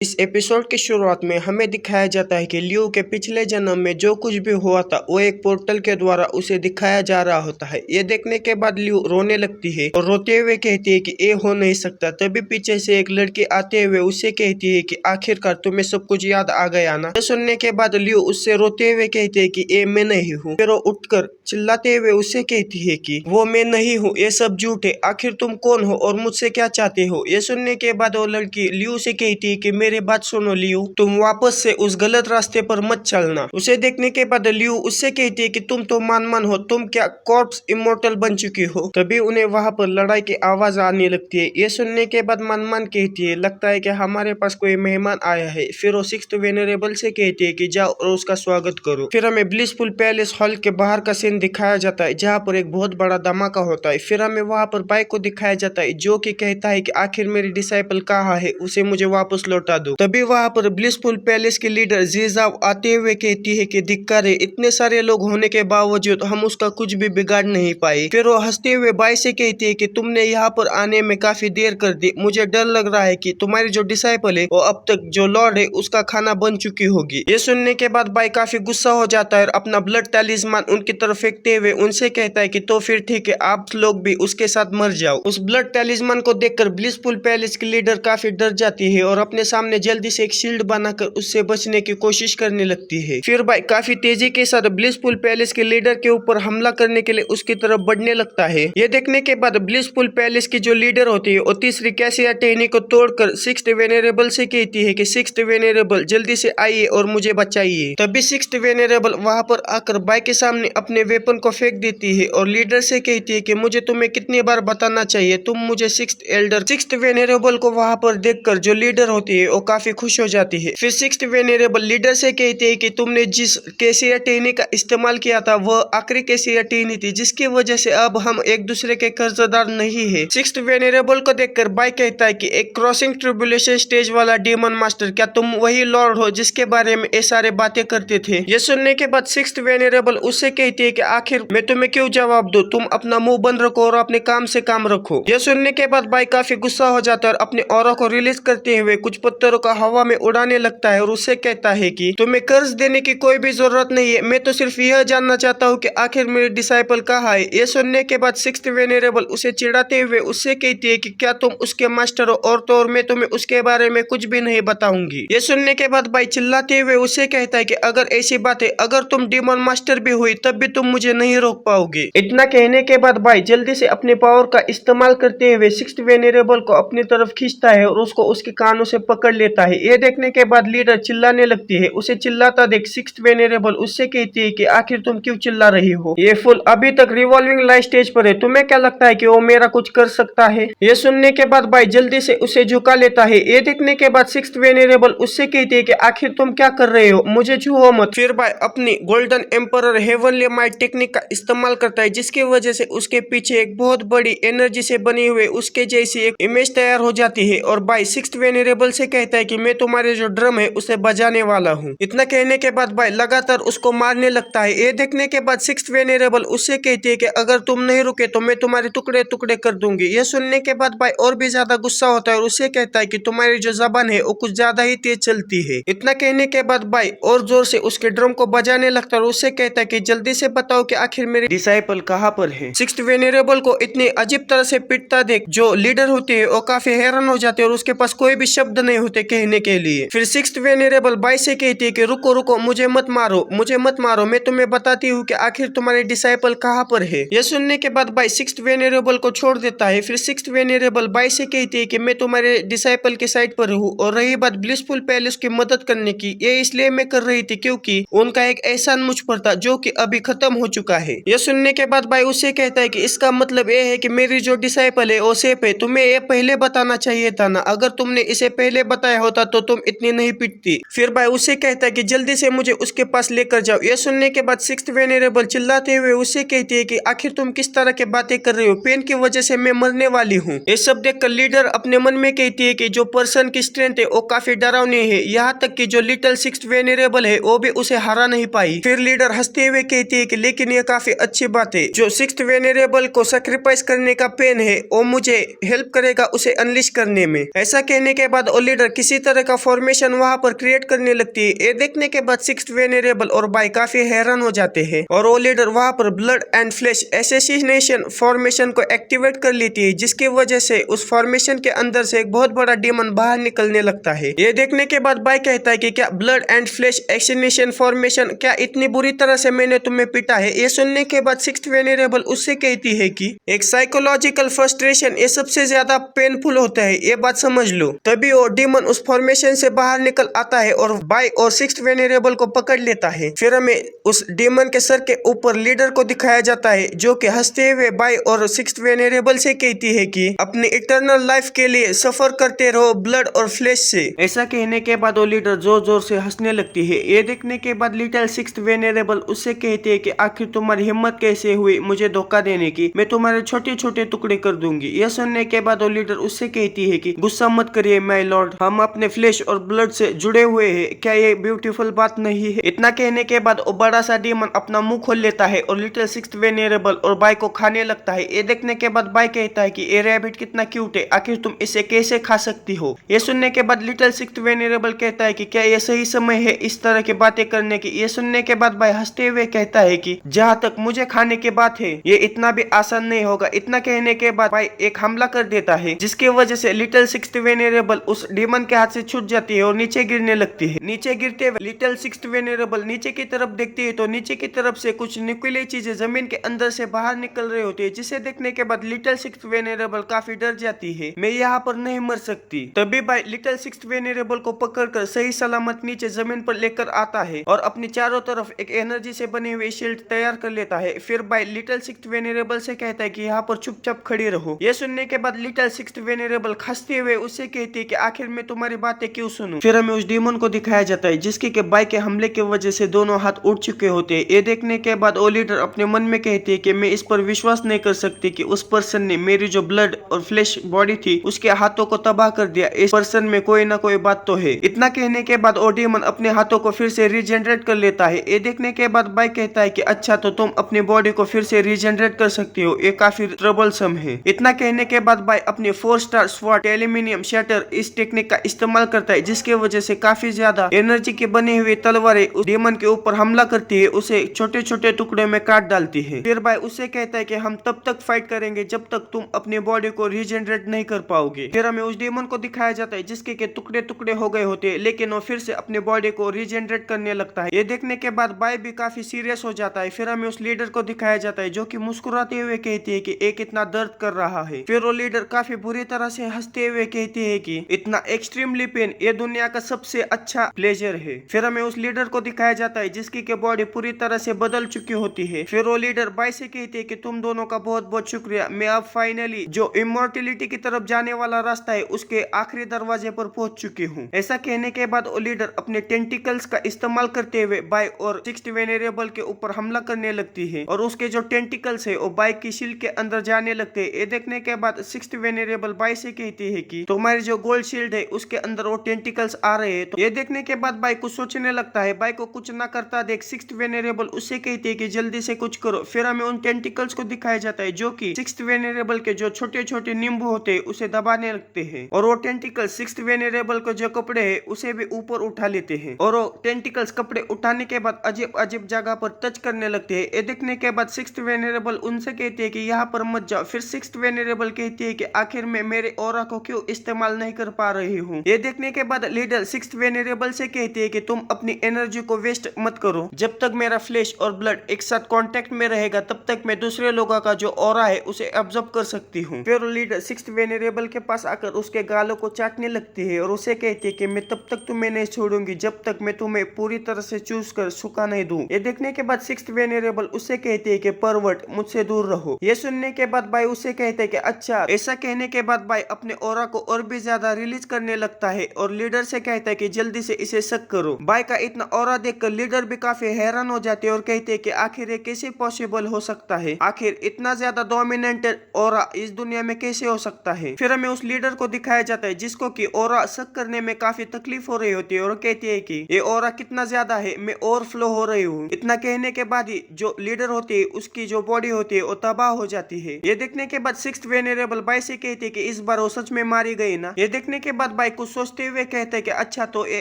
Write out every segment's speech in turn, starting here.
इस एपिसोड की शुरुआत में हमें दिखाया जाता है कि लियू के पिछले जन्म में जो कुछ भी हुआ था वो एक पोर्टल के द्वारा उसे दिखाया जा रहा होता है। ये देखने के बाद लियू रोने लगती है और रोते हुए कहती है कि ये हो नहीं सकता। तभी पीछे से एक लड़की आते हुए उससे कहती है कि आखिरकार तुम्हें सब कुछ याद आ गया ना। ये सुनने के बाद लियू उससे रोते हुए कहती है कि ये मैं नहीं हूँ। फिर वो उठकर चिल्लाते हुए उससे कहती है कि वो मैं नहीं हूँ, ये सब झूठ है। आखिर तुम कौन हो और मुझसे क्या चाहते हो? ये सुनने के बाद वो लड़की लियू से कहती है कि मेरी बात सुनो लियू, तुम वापस से उस गलत रास्ते पर मत चलना। उसे देखने के बाद लियू उससे कहती है कि तुम तो मान हो, तुम क्या कॉर्प्स इमोर्टल बन चुकी हो? तभी उन्हें वहां पर लड़ाई की आवाज आने लगती है। ये सुनने के बाद मान कहती है लगता है कि हमारे पास कोई मेहमान आया है। फिर वो सिक्स्थ वेनरेबल से कहती है कि जाओ और उसका स्वागत करो। फिर हमें ब्लिसफुल पैलेस हॉल के बाहर का सीन दिखाया जाता है जहाँ पर एक बहुत बड़ा धमाका होता है। फिर हमें वहां पर बाइक को दिखाया जाता है जो कि कहता है कि आखिर मेरी डिसाइपल कहाँ है, उसे मुझे वापस लौटा दो। तभी वहां पर ब्लिसफुल पैलेस के लीडर जीजाव आते हुए कहती है कि धिक्कार है, इतने सारे लोग होने के बावजूद हम उसका कुछ भी बिगाड़ नहीं पाए। फिर वो हंसते हुए बाई से कहती है कि तुमने यहाँ पर आने में काफी देर कर दी। मुझे डर लग रहा है कि तुम्हारी जो डिसाइपल है वो अब तक जो लॉर्ड है उसका खाना बन चुकी होगी। ये सुनने के बाद बाई काफी गुस्सा हो जाता है और अपना ब्लड टैलिस्मान उनकी तरफ फेंकते हुए उनसे कहता है कि तो फिर ठीक है, आप लोग भी उसके साथ मर जाओ। उस ब्लड टैलिस्मान को देखकर ब्लिसफुल पैलेस की लीडर काफी डर जाती है और अपने सामने जल्दी से एक शील्ड बनाकर उससे बचने की कोशिश करने लगती है। फिर बाई काफी तेजी के साथ ब्लिसफुल पैलेस के लीडर के ऊपर हमला करने के लिए उसकी तरफ बढ़ने लगता है। ये देखने के बाद ब्लिसफुल पैलेस की जो लीडर होती है वो तीसरी कैसिया टेनी को तोड़कर सिक्स्थ वेनेरेबल से कहती है कि सिक्स्थ वेनेरेबल जल्दी से आइए और मुझे बचाइए। तभी सिक्स्थ वेनेरेबल वहां पर आकर बाई के सामने अपने वेपन को फेंक देती है और लीडर से कहती है कि मुझे तुम्हें कितनी बार बताना चाहिए, तुम मुझे सिक्स्थ एल्डर। सिक्स्थ वेनेरेबल को वहां पर देखकर जो लीडर होती है वो काफी खुश हो जाती है। फिर सिक्स्थ वेनेरेबल लीडर से कहती है कि तुमने जिस कैसिया टेनी का इस्तेमाल किया था वह आखिरी कैसिया टेनी थी जिसकी वजह से अब हम एक दूसरे के कर्जदार नहीं है। सिक्स्थ वेनेरेबल को देखकर बाई कहता है कि एक क्रॉसिंग ट्रिब्यूलेशन स्टेज वाला डेमन मास्टर, क्या तुम वही लॉर्ड हो जिसके बारे में ये सारे बातें करते थे? ये सुनने के बाद सिक्स्थ वेनेरेबल उससे कहती है कि आखिर मैं तुम्हें क्यों जवाब दूं, तुम अपना मुंह बंद रखो और अपने काम से काम रखो। ये सुनने के बाद बाई काफी गुस्सा हो जाता है और अपने ऑरा को रिलीज करते हुए कुछ पत्थरों का हवा में उड़ाने लगता है और उससे कहता है कि तुम्हें कर्ज देने की कोई भी जरूरत नहीं है, मैं तो सिर्फ यह जानना चाहता हूँ कि आखिर मेरी डिसाइपल कहाँ है। ये सुनने के बाद सिक्स्थ वेनेरेबल उसे चिढ़ाते हुए उससे कहती है कि क्या तुम उसके मास्टर हो, और तो और मैं तुम्हें उसके बारे में कुछ भी नहीं बताऊंगी। ये सुनने के बाद बाई चिल्लाते हुए उससे कहता है कि अगर ऐसी बात है, अगर तुम डेमन मास्टर भी हुई तब भी तुम मुझे नहीं रोक पाओगे। इतना कहने के बाद बाई जल्दी से अपने पावर का इस्तेमाल करते हुए सिक्स्थ वेनेरेबल को अपनी तरफ खींचता है और उसको उसके कानों से पकड़ लेता है। ये देखने के बाद लीडर चिल्लाने लगती है। उसे चिल्लाता देख सिक्स्थ वेनेरेबल उससे कहती है कि आखिर तुम क्यों चिल्ला रही हो? ये फुल अभी तक रिवॉल्विंग लाइट स्टेज पर है, तुम्हें क्या लगता है कि वो मेरा कुछ कर सकता है? ये सुनने के बाद बाई जल्दी से उसे झुका लेता है। ये देखने के बाद सिक्स्थ वेनेरेबल उससे कहती है कि आखिर तुम क्या कर रहे हो, मुझे छुओ मत। फिर बाई अपनी golden emperor heavenly might technique का इस्तेमाल करता है जिसकी वजह से उसके पीछे एक बहुत बड़ी एनर्जी से बनी हुई उसके जैसी एक इमेज तैयार हो जाती है और बाई सिक्स्थ वेनेरेबल से कहता है कि मैं तुम्हारे जो ड्रम है उसे बजाने वाला हूँ। इतना कहने के बाद बाई लगातार उसको मारने लगता है। ये देखने के बाद सिक्स्थ वेनेरेबल उससे कहती है कि अगर तुम नहीं रुके तो मैं तुम्हारे टुकड़े टुकड़े कर दूंगी। यह सुनने के बाद बाई और भी ज्यादा गुस्सा होता है और उससे कहता है कि तुम्हारी जो जबान है वो कुछ ज्यादा ही तेज चलती है। इतना कहने के बाद बाई और जोर से उसके ड्रम को बजाने लगता है और उससे कहता है कि जल्दी से बताओ कि आखिर मेरी डिसाइपल कहाँ पर है। सिक्स्थ वेनेरेबल को इतनी अजीब तरह से पिटता देख जो लीडर होती है वो काफी हैरान हो जाते हैं और उसके पास कोई भी शब्द नहीं होते कहने के लिए। फिर सिक्स्थ वेनेरेबल बाई से कहती है कि रुको रुको, मुझे मत मारो, मुझे मत मारो, मैं तुम्हें बताती हूँ कि आखिर तुम्हारी डिसाइपल कहाँ पर है। यह सुनने के बाद बाई सिक्स्थ वेनेरेबल को छोड़ देता है। फिर सिक्स्थ वेनेरेबल बाई से कहती है कि मैं तुम्हारे डिसाइपल के साइड पर हूँ और रही बात ब्लिसफुल पैलेस की मदद करने की, ये इसलिए मैं कर रही थी क्योंकि उनका एक एहसान मुझ पर था जो कि अभी खत्म हो चुका है। यह सुनने के बाद बाई उससे कहता है कि इसका मतलब ये है कि मेरी जो डिसाइपल है वो सेफ है, तुम्हें ये पहले बताना चाहिए था ना, अगर तुमने इसे पहले बताया होता तो तुम इतनी नहीं पिटती। फिर बाई उससे कहता है कि जल्दी से मुझे उसके पास लेकर जाओ। यह सुनने के बाद सिक्स्थ वेनेरेबल चिल्लाते हुए उससे कहती है कि आखिर तुम किस तरह की बातें कर रही हो, पेन की वजह से मैं मरने वाली हूँ। ये सब देखकर लीडर अपने मन में कहती है कि जो पर्सन की स्ट्रेंथ है वो काफी डरावनी है, यहाँ तक कि जो लिटिल सिक्स्थ वेनेरेबल है वो भी उसे हरा नहीं पाई। फिर लीडर हंसते हुए कहती है कि लेकिन ये काफी अच्छी बात है, जो सिक्स्थ वेनेरेबल को सैक्रिफाइस करने का पेन है वो मुझे हेल्प करेगा उसे अनलिश करने में। ऐसा कहने के बाद वो लीडर किसी तरह का फॉर्मेशन वहां पर क्रिएट करने लगती है। ये देखने के बाद सिक्स्थ वेनेरेबल और बाई काफी हैरान हो जाते हैं और वो लीडर वहां पर blood and flash association formation को एक्टिवेट कर लेती है, जिसकी वजह से उस फॉर्मेशन के अंदर से एक बहुत बड़ा डीमन बाहर निकलने लगता है। ये देखने के बाद बाई कहता है कि क्या blood and flash association formation, क्या इतनी बुरी तरह से मैंने तुम्हें पीटा है? ये सुनने के बाद सिक्स्थ वेनेरेबल उससे कहती है कि एक साइकोलॉजिकल फ्रस्ट्रेशन ये सबसे ज्यादा पेनफुल होता है, ये बात समझ लो। तभी वो डीमन उस फॉर्मेशन से बाहर निकल आता है और बाई और सिक्स्थ वेनेरेबल को पकड़ लेता है। फिर हमें उस डीमन के सर के ऊपर लीडर को दिखाया जाता है, जो कि हंसते हुए बाई और सिक्स्थ वेनेरेबल से कहती है कि अपनी इटर्नल लाइफ के लिए सफर करते रहो ब्लड और फ्लैश से। ऐसा कहने के बाद वो लीडर जोर जोर से हंसने लगती है। ये देखने के बाद लिटिल सिक्स्थ वेनेरेबल उससे कहती है कि आखिर तुम्हारी हिम्मत कैसे हुई मुझे धोखा देने की, मैं तुम्हारे छोटे छोटे टुकड़े कर दूंगी। यह सुनने के बाद वो लीडर उससे कहती है कि गुस्सा मत करिए माय लॉर्ड, हम अपने फ्लैश और ब्लड से जुड़े हुए हैं, क्या ये ब्यूटीफुल बात नहीं है? इतना कहने के बाद वो बड़ा सा डीमन अपना मुंह खोल लेता है और लिटिल सिक्स्थ वेनेरेबल और बाई को खाने लगता है। ये देखने के बाद बाई कहता है कि ये रैबिट कितना क्यूट है, आखिर तुम इसे कैसे खा सकती हो? ये सुनने के बाद लिटिल सिक्स्थ वेनेरेबल कहता है कि क्या ये सही समय है इस तरह की बातें करने की? ये सुनने के बाद बाई हंसते हुए कहता है कि जहाँ तक मुझे खाने की बात है ये इतना भी आसान नहीं होगा। इतना कहने के बाद बाई एक हमला कर देता है, जिसकी वजह से लिटिल सिक्स्थ वेनेरेबल उस डीमन के हाथ से छूट जाती है और नीचे गिरने लगती है। नीचे गिरते हुए लिटिल सिक्स्थ वेनेरेबल नीचे की तरफ देखती है तो नीचे की तरफ से कुछ नुकीली चीजें जमीन के अंदर से बाहर निकल रही होती है, जिसे देखने के बाद लिटिल सिक्स्थ वेनेरेबल काफी डर जाती है, मैं यहाँ पर नहीं मर सकती। तभी बाई लिटिल सिक्स्थ वेनेरेबल को पकड़कर सही सलामत नीचे जमीन पर लेकर आता है और अपनी चारों तरफ एक एनर्जी से बनी हुई शील्ड तैयार कर लेता है। फिर बाई लिटिल सिक्स्थ वेनेरेबल से कहता है कि यहाँ पर चुपचाप खड़ी रहो। ये सुनने के बाद लिटिल सिक्स्थ वेनेरेबल हंसते हुए उससे कहती है कि आखिर मैं तुम्हारी बातें क्यों सुनूं? फिर हमें उस डीमन को दिखाया जाता है, जिसके के बाई के हमले की वजह से दोनों हाथ उठ चुके होते हैं। ये देखने के बाद वो लीडर अपने मन में कहती है कि मैं इस पर विश्वास नहीं कर सकती कि उस पर्सन ने मेरी जो ब्लड और फ्लैश बॉडी थी उसके हाथों को तबाह कर दिया। इस पर्सन में कोई ना कोई बात तो है। इतना कहने के बाद वो डीमन अपने हाथों को फिर से रीजनरेट कर लेता है। ये देखने के बाद बाई कहता है कि अच्छा तो तुम अपनी बॉडी को फिर से रीजनरेट कर सकती हो, ये काफी ट्रबलसम है। इतना कहने के बाद बाई अपनी 4 स्टार स्वॉर्ड एल्यूमिनियम शटर इस टेक्निक का इस्तेमाल करता है, जिसकी वजह से काफी ज्यादा एनर्जी की बनी हुई तलवारें उस डीमन के ऊपर हमला करती है, उसे छोटे छोटे टुकड़े में काट डालती है। फिर बाई उससे कहता है कि हम तब तक फाइट करेंगे जब तक तुम अपनी बॉडी को रीजनरेट नहीं कर पाओगे। फिर हमें उस डीमन को दिखाया जाता है, जिसके के टुकड़े टुकड़े हो गए होते हैं, लेकिन वो फिर से अपनी बॉडी को रीजनरेट करने लगता है। ये देखने के बाद बाई भी काफी सीरियस हो जाता है। फिर हमें उस लीडर को दिखाया जाता है, जो कि मुस्कुराते हुए कहती है कि एक कितना दर्द कर रहा है। फिर वो लीडर काफी बुरी तरह से हंसते हुए कहती है कि इतना एक्सट्रीमली पेन ये दुनिया का सबसे अच्छा प्लेजर है। फिर हमें उस लीडर को दिखाया जाता है, जिसकी के बॉडी पूरी तरह से बदल चुकी होती है। फिर वो लीडर बाई से कहती है कि तुम दोनों का बहुत बहुत शुक्रिया, मैं अब फाइनली जो इमॉर्टलिटी की तरफ जाने वाला रास्ता है उसके आखिरी दरवाजे पर पहुंच चुकी हूँ। ऐसा कहने के बाद वो लीडर अपने टेंटिकल्स का इस्तेमाल करते हुए बाई और सिक्स्थ वेनेरेबल के ऊपर हमला करने लगती है और उसके जो टेंटिकल्स है वो बाई की शील्ड के अंदर जाने लगते हैं। ये देखने के बाद सिक्स्थ वेनेरेबल बाई से कहती है कि तुम्हारी जो गोल्ड शील्ड है उसके अंदर वो टेंटिकल्स आ रहे हैं। तो ये देखने के बाद बाई कुछ सोचने लगता है। बाई को कुछ ना करता देख सिक्स्थ वेनेरेबल उससे कहती है कि जल्दी से कुछ करो। फिर हमें उन टेंटिकल्स को दिखाया जाता है, जो कि सिक्स्थ वेनेरेबल के जो छोटे छोटे नींबू होते हैं उसे दबाने लगते हैं और वो टेंटिकल्स सिक्स्थ वेनेरेबल को जो कपड़े है उसे भी ऊपर उठा लेते हैं और वो टेंटिकल्स कपड़े उठाने के बाद अजीब अजीब जगह पर टच करने लगते हैं। ये देखने के बाद सिक्स्थ वेनेरेबल उनसे कहती है कि यहाँ पर मत जाओ। फिर सिक्स्थ वेनेरेबल कहती है कि आखिर में मेरे ऑरा को क्यों इस्तेमाल नहीं कर पा रही हूँ। ये देखने के बाद लीडर सिक्स्थ वेनेरेबल से कहती है कि तुम अपनी एनर्जी को वेस्ट मत करो, जब तक मेरा फ्लैश और ब्लड एक साथ कांटेक्ट में रहेगा तब तक मैं दूसरे लोगों का जो ऑरा है उसे ऑब्जर्व कर सकती हूँ। फिर लीडर सिक्स्थ वेनेरेबल के पास आकर उसके गालों को चाटने लगती है और उसे कहती है कि मैं तब तक तुम्हें नहीं छोड़ूंगी जब तक मैं तुम्हें पूरी तरह से चूस कर सुखा नहीं दूं। ये देखने के बाद सिक्स्थ वेनेरेबल उससे कहती है कि परवर्ट मुझसे दूर रहो। ये सुनने के बाद बाई उससे कहते हैं कि अच्छा। ऐसा कहने के बाद बाई अपने ऑरा को और भी ज्यादा रिलीज करने लगता है और लीडर से कहता है कि जल्दी से इसे शक करो। बाई का इतना ऑरा देखकर लीडर भी काफी हैरान हो जाते हैं और कहते हैं कि आखिर ये कैसे पॉसिबल हो सकता है, आखिर इतना ज्यादा डोमिनेंट ऑरा इस दुनिया में कैसे हो सकता है। फिर हमें उस लीडर को दिखाया जाता है, जिसको कि ऑरा शक करने में काफी तकलीफ हो रही होती है और कहती है कि ये ऑरा कितना ज्यादा है, मैं ओवरफ्लो हो रही हूँ। इतना कहने के बाद ही जो लीडर होती है उसकी जो बॉडी होती है वो तबाह हो जाती है। ये देखने के बाद सिक्स्थ वेनेरेबल बाई से कहती है कि इस बार वो सच में मारी गई ना। ये देखने के बाद बाई कुछ सोचते हुए कहता है कि अच्छा तो ये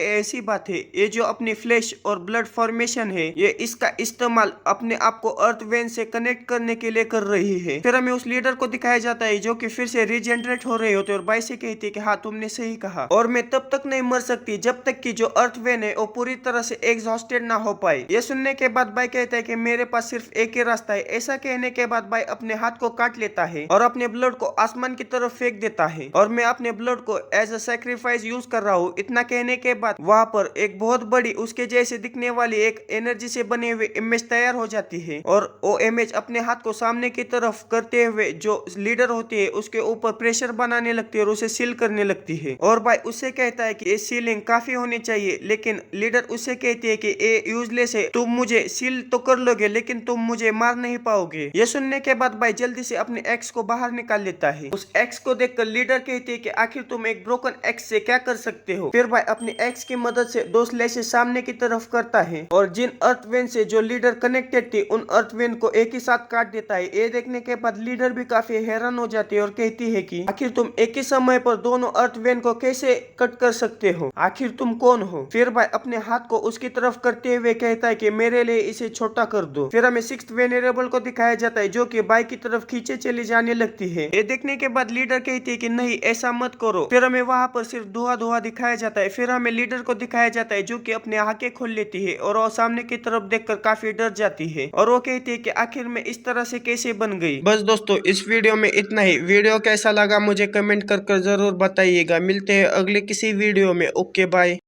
ऐसी बात है, ये जो अपनी फ्लैश और ब्लड फॉर्मेशन है ये इसका इस्तेमाल अपने आप को अर्थ वेन से कनेक्ट करने के लिए कर रही है। फिर हमें उस लीडर को दिखाया जाता है जो कि फिर से रीजनरेट हो रहे होते और बाई से कहती है कि हाँ तुमने सही कहा और मैं तब तक नहीं मर सकती जब तक कि जो अर्थ वेन है वो पूरी तरह से एग्जॉस्टेड ना हो पाए। ये सुनने के बाद बाई कहता है कि मेरे पास सिर्फ एक ही रास्ता है। ऐसा कहने के बाद बाई अपने हाथ को काट लेता है और अपने ब्लड को आसमान की तरफ फेंक देता है और मैं अपने ब्लड को एज अ सैक्रिफाइस यूज कर रहा हूँ। इतना कहने के बाद वहां पर एक बहुत बड़ी उसके जैसे दिखने वाली एक एनर्जी से बनी हुई इमेज तैयार हो जाती है और वो इमेज अपने हाथ को सामने की तरफ करते हुए जो लीडर होती है उसके ऊपर प्रेशर बनाने लगती है और उसे सील करने लगती है। और भाई उससे कहता है कि ये सीलिंग काफी होनी चाहिए, लेकिन लीडर उससे कहती है कि ये यूजलेस है, तुम मुझे सील तो कर लोगे लेकिन तुम मुझे मार नहीं पाओगे। ये सुनने के बाद भाई जल्दी से अपने एक्स को बाहर निकाल लेता है। उस एक्स को देखकर लीडर कहती है कि आखिर तुम एक ब्रोकन एक्स से क्या कर सकते हो। फिर भाई अपनी एक्स की मदद से दो स्लैशेस सामने की तरफ करता है और जिन अर्थवेन से जो लीडर कनेक्टेड थी उन अर्थवेन को एक ही साथ काट देता है। ये देखने के बाद लीडर भी काफी हैरान हो जाती है और कहती है कि आखिर तुम एक ही समय पर दोनों अर्थवेन को कैसे कट कर सकते हो, आखिर तुम कौन हो। फिर भाई अपने हाथ को उसकी तरफ करते हुए कहता है कि मेरे लिए इसे छोटा कर दो। फिर हमें सिक्स्थ वेनेरेबल को दिखाया जाता है जो कि बाई की तरफ खींचे चली जाने लगती है। ये देखने के बाद लीडर कहती है कि नहीं ऐसा मत करो। फिर हमें वहां पर सिर्फ धुआं धुआं दिखाया जाता है। फिर हमें लीडर को दिखाया जाता है जो कि अपने आंखें खोल लेती है और वो सामने की तरफ देखकर काफी डर जाती है और वो कहती है कि आखिर मैं इस तरह से कैसे बन गई। बस दोस्तों इस वीडियो में इतना ही। वीडियो कैसा लगा मुझे कमेंट कर जरूर बताइएगा। मिलते हैं अगले किसी वीडियो में। Okay bye.